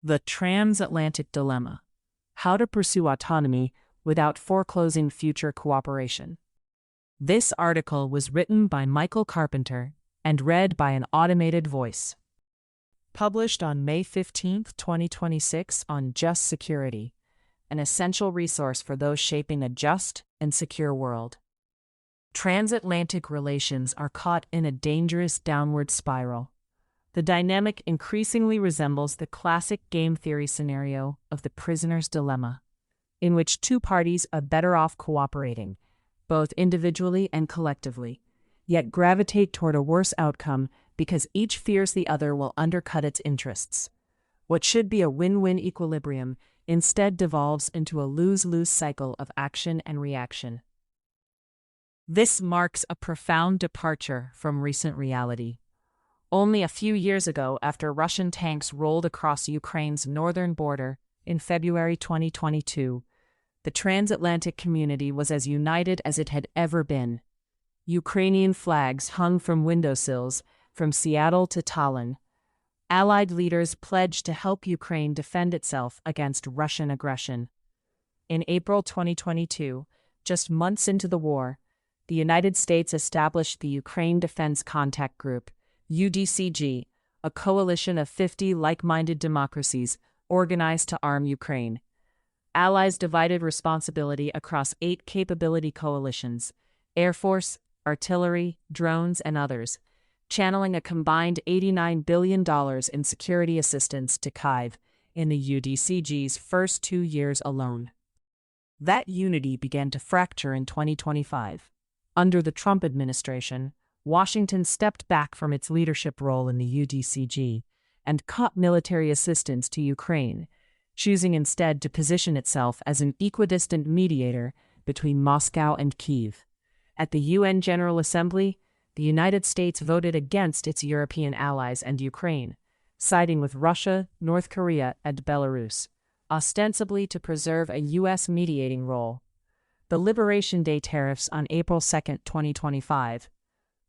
The Transatlantic Dilemma: How to Pursue Autonomy Without Foreclosing Future Cooperation. This article was written by Michael Carpenter and read by an automated voice. Published on May 15, 2026 on Just Security, an essential resource for those shaping a just and secure world. Transatlantic relations are caught in a dangerous downward spiral. The dynamic increasingly resembles the classic game theory scenario of the prisoner's dilemma, in which two parties are better off cooperating, both individually and collectively, yet gravitate toward a worse outcome because each fears the other will undercut its interests. What should be a win-win equilibrium instead devolves into a lose-lose cycle of action and reaction. This marks a profound departure from recent reality. Only a few years ago, after Russian tanks rolled across Ukraine's northern border in February 2022, the transatlantic community was as united as it had ever been. Ukrainian flags hung from windowsills from Seattle to Tallinn. Allied leaders pledged to help Ukraine defend itself against Russian aggression. In April 2022, just months into the war, the United States established the Ukraine Defense Contact Group, UDCG, a coalition of 50 like-minded democracies organized to arm Ukraine. Allies divided responsibility across 8 capability coalitions: Air Force, artillery, drones, and others, channeling a combined $89 billion in security assistance to Kyiv in the UDCG's first 2 years alone. That unity began to fracture in 2025. Under the Trump administration, Washington stepped back from its leadership role in the UDCG and cut military assistance to Ukraine, choosing instead to position itself as an equidistant mediator between Moscow and Kyiv. At the UN General Assembly, the United States voted against its European allies and Ukraine, siding with Russia, North Korea, and Belarus, ostensibly to preserve a U.S. mediating role. The Liberation Day tariffs on April 2, 2025,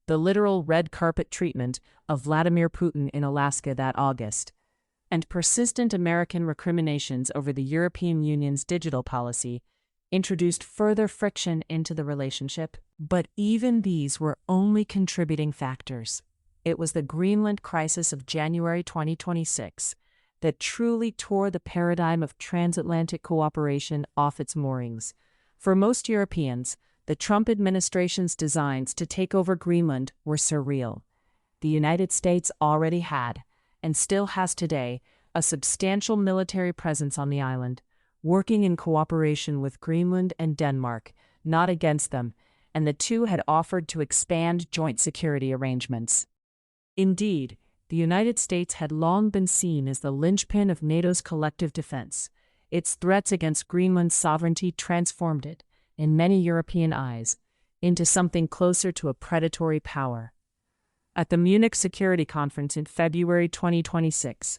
the literal red carpet treatment of Vladimir Putin in Alaska that August, and persistent American recriminations over the European Union's digital policy introduced further friction into the relationship. But even these were only contributing factors. It was the Greenland crisis of January 2026 that truly tore the paradigm of transatlantic cooperation off its moorings. For most Europeans, the Trump administration's designs to take over Greenland were surreal. The United States already had, and still has today, a substantial military presence on the island, working in cooperation with Greenland and Denmark, not against them, and the two had offered to expand joint security arrangements. Indeed, the United States had long been seen as the linchpin of NATO's collective defense. Its threats against Greenland's sovereignty transformed it, in many European eyes, into something closer to a predatory power. At the Munich Security Conference in February 2026,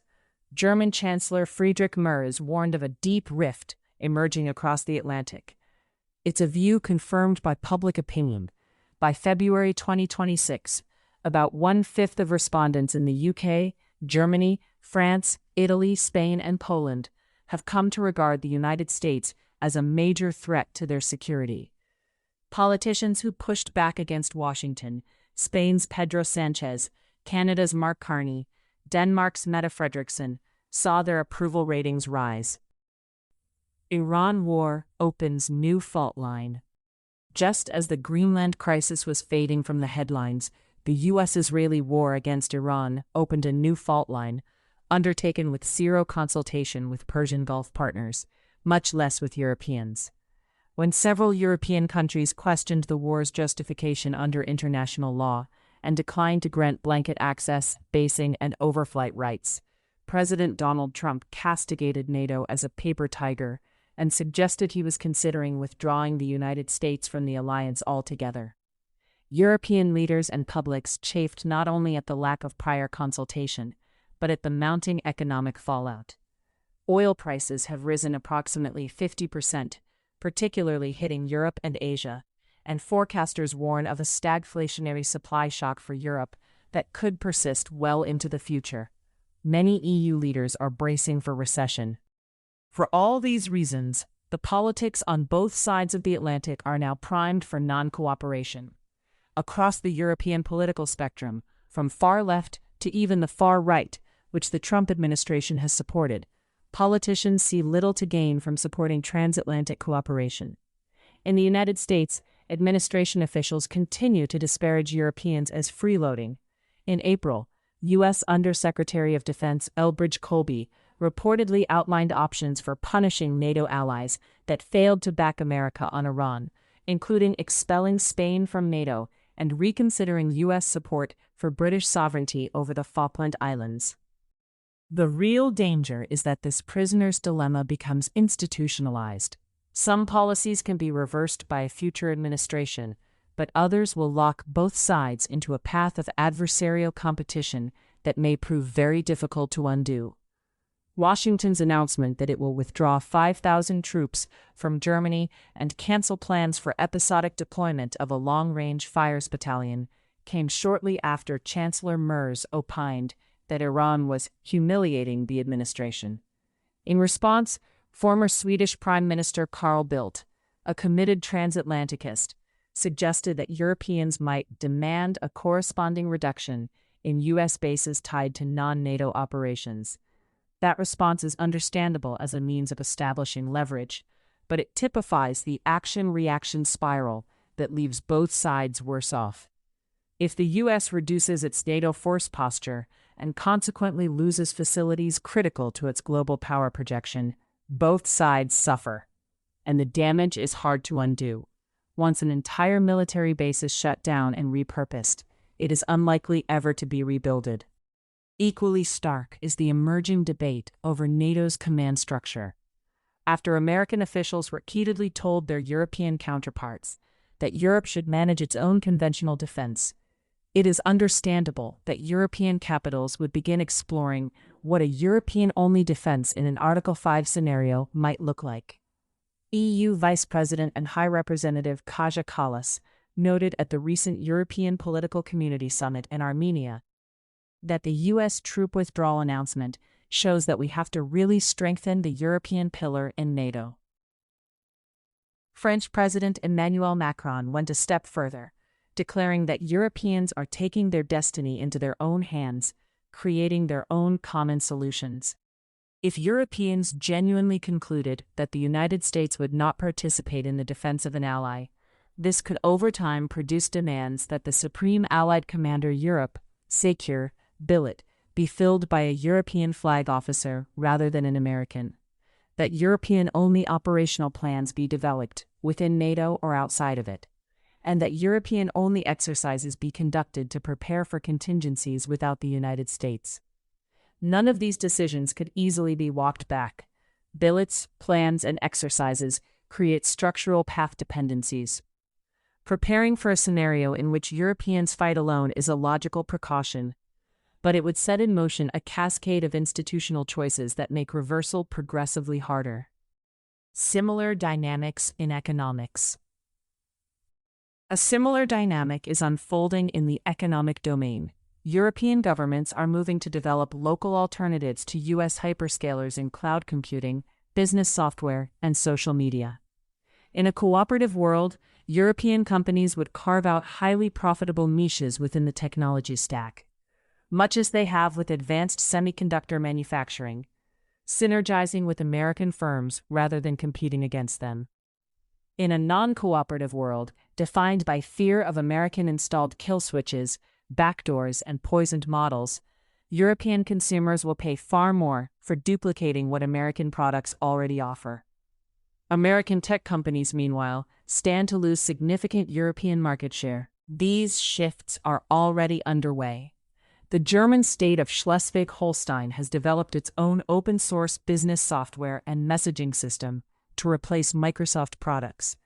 German Chancellor Friedrich Merz warned of a deep rift emerging across the Atlantic. It's a view confirmed by public opinion. By February 2026, about 1/5 of respondents in the UK, Germany, France, Italy, Spain, and Poland have come to regard the United States as a major threat to their security. Politicians who pushed back against Washington, Spain's Pedro Sanchez, Canada's Mark Carney, Denmark's Mette Frederiksen, saw their approval ratings rise. Iran war opens new fault line. Just as the Greenland crisis was fading from the headlines, the U.S.-Israeli war against Iran opened a new fault line, undertaken with zero consultation with Persian Gulf partners, much less with Europeans. When several European countries questioned the war's justification under international law and declined to grant blanket access, basing, and overflight rights, President Donald Trump castigated NATO as a paper tiger and suggested he was considering withdrawing the United States from the alliance altogether. European leaders and publics chafed not only at the lack of prior consultation, but at the mounting economic fallout. Oil prices have risen approximately 50%, particularly hitting Europe and Asia, and forecasters warn of a stagflationary supply shock for Europe that could persist well into the future. many EU leaders are bracing for recession. For all these reasons, the politics on both sides of the Atlantic are now primed for non-cooperation. Across the European political spectrum, from far left to even the far right, which the Trump administration has supported, politicians see little to gain from supporting transatlantic cooperation. In the United States, administration officials continue to disparage Europeans as freeloading. In April, U.S. Undersecretary of Defense Elbridge Colby reportedly outlined options for punishing NATO allies that failed to back America on Iran, including expelling Spain from NATO and reconsidering U.S. support for British sovereignty over the Falkland Islands. The real danger is that this prisoner's dilemma becomes institutionalized. Some policies can be reversed by a future administration, but others will lock both sides into a path of adversarial competition that may prove very difficult to undo. Washington's announcement that it will withdraw 5,000 troops from Germany and cancel plans for episodic deployment of a long-range fires battalion came shortly after Chancellor Merz opined that Iran was humiliating the administration. In response, former Swedish Prime Minister Carl Bildt, a committed transatlanticist, suggested that Europeans might demand a corresponding reduction in U.S. bases tied to non-NATO operations. That response is understandable as a means of establishing leverage, but it typifies the action-reaction spiral that leaves both sides worse off. If the U.S. reduces its NATO force posture and consequently loses facilities critical to its global power projection, both sides suffer, and the damage is hard to undo. Once an entire military base is shut down and repurposed, it is unlikely ever to be rebuilded. Equally stark is the emerging debate over NATO's command structure. After American officials repeatedly told their European counterparts that Europe should manage its own conventional defense, it is understandable that European capitals would begin exploring what a European-only defense in an Article 5 scenario might look like. EU Vice President and High Representative Kaja Kallas noted at the recent European Political Community Summit in Armenia that the U.S. troop withdrawal announcement shows that we have to really strengthen the European pillar in NATO. French President Emmanuel Macron went a step further, declaring that Europeans are taking their destiny into their own hands, creating their own common solutions. If Europeans genuinely concluded that the United States would not participate in the defense of an ally, this could over time produce demands that the Supreme Allied Commander Europe, SECURE, billet, be filled by a European flag officer rather than an American, that European-only operational plans be developed within NATO or outside of it, and that European-only exercises be conducted to prepare for contingencies without the United States. None of these decisions could easily be walked back. Billets, plans, and exercises create structural path dependencies. Preparing for a scenario in which Europeans fight alone is a logical precaution, but it would set in motion a cascade of institutional choices that make reversal progressively harder. Similar dynamics in economics. A similar dynamic is unfolding in the economic domain. European governments are moving to develop local alternatives to U.S. hyperscalers in cloud computing, business software, and social media. In a cooperative world, European companies would carve out highly profitable niches within the technology stack, much as they have with advanced semiconductor manufacturing, synergizing with American firms rather than competing against them. In a non-cooperative world, defined by fear of American-installed kill switches, backdoors, and poisoned models, European consumers will pay far more for duplicating what American products already offer. American tech companies, meanwhile, stand to lose significant European market share. These shifts are already underway. The German state of Schleswig-Holstein has developed its own open-source business software and messaging system to replace Microsoft products,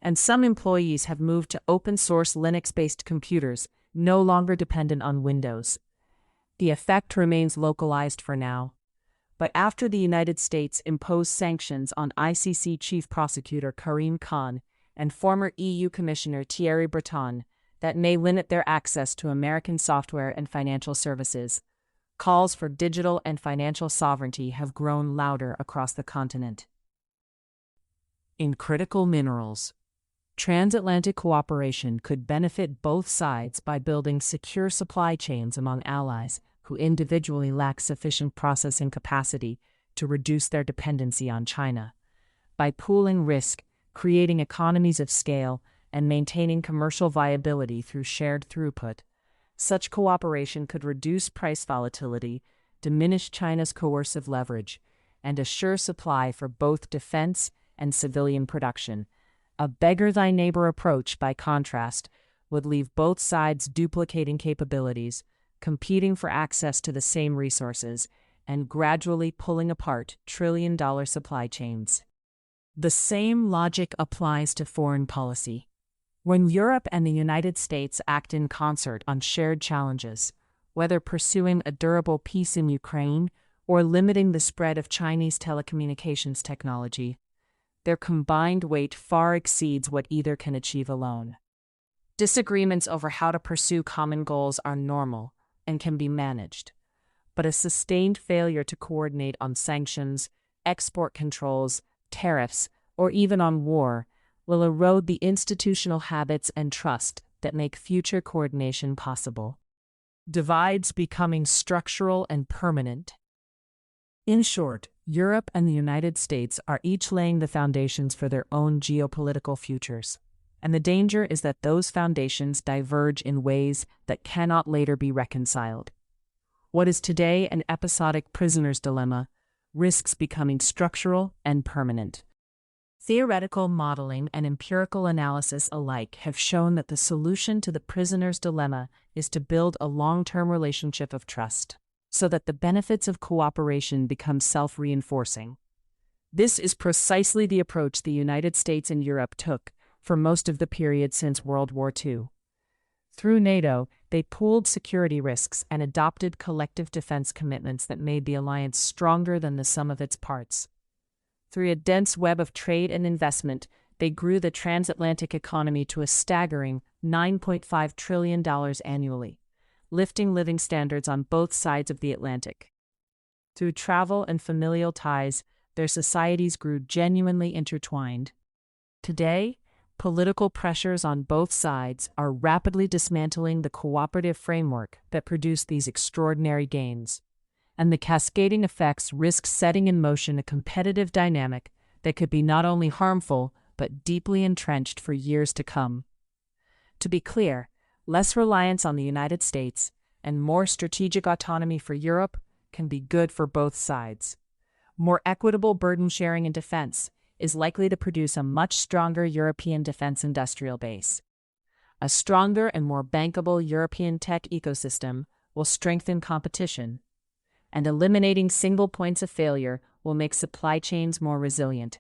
and some employees have moved to open-source Linux-based computers, no longer dependent on Windows. The effect remains localized for now, but after the United States imposed sanctions on ICC Chief Prosecutor Karim Khan and former EU Commissioner Thierry Breton that may limit their access to American software and financial services, calls for digital and financial sovereignty have grown louder across the continent. In critical minerals, transatlantic cooperation could benefit both sides by building secure supply chains among allies who individually lack sufficient processing capacity to reduce their dependency on China. By pooling risk, creating economies of scale, and maintaining commercial viability through shared throughput, such cooperation could reduce price volatility, diminish China's coercive leverage, and assure supply for both defense and civilian production. A beggar-thy-neighbor approach, by contrast, would leave both sides duplicating capabilities, competing for access to the same resources, and gradually pulling apart trillion-dollar supply chains. The same logic applies to foreign policy. When Europe and the United States act in concert on shared challenges, whether pursuing a durable peace in Ukraine or limiting the spread of Chinese telecommunications technology, their combined weight far exceeds what either can achieve alone. Disagreements over how to pursue common goals are normal and can be managed, but a sustained failure to coordinate on sanctions, export controls, tariffs, or even on war will erode the institutional habits and trust that make future coordination possible. Divides becoming structural and permanent. In short, Europe and the United States are each laying the foundations for their own geopolitical futures, and the danger is that those foundations diverge in ways that cannot later be reconciled. What is today an episodic prisoner's dilemma risks becoming structural and permanent. Theoretical modeling and empirical analysis alike have shown that the solution to the prisoner's dilemma is to build a long-term relationship of trust, so that the benefits of cooperation become self-reinforcing. This is precisely the approach the United States and Europe took for most of the period since World War II. Through NATO, they pooled security risks and adopted collective defense commitments that made the alliance stronger than the sum of its parts. Through a dense web of trade and investment, they grew the transatlantic economy to a staggering $9.5 trillion annually, lifting living standards on both sides of the Atlantic. Through travel and familial ties, their societies grew genuinely intertwined. Today, political pressures on both sides are rapidly dismantling the cooperative framework that produced these extraordinary gains, and the cascading effects risk setting in motion a competitive dynamic that could be not only harmful but deeply entrenched for years to come. To be clear, less reliance on the United States and more strategic autonomy for Europe can be good for both sides. More equitable burden sharing in defense is likely to produce a much stronger European defense industrial base. A stronger and more bankable European tech ecosystem will strengthen competition, and eliminating single points of failure will make supply chains more resilient.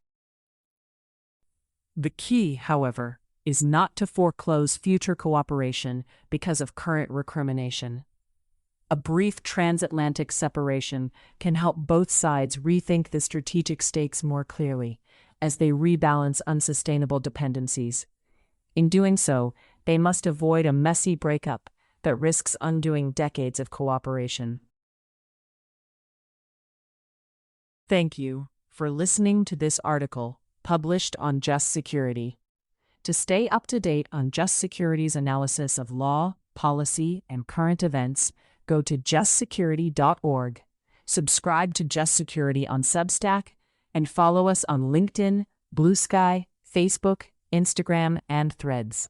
The key, however, is not to foreclose future cooperation because of current recrimination. A brief transatlantic separation can help both sides rethink the strategic stakes more clearly as they rebalance unsustainable dependencies. In doing so, they must avoid a messy breakup that risks undoing decades of cooperation. Thank you for listening to this article published on Just Security. To stay up to date on Just Security's analysis of law, policy, and current events, go to justsecurity.org, subscribe to Just Security on Substack, and follow us on LinkedIn, Blue Sky, Facebook, Instagram, and Threads.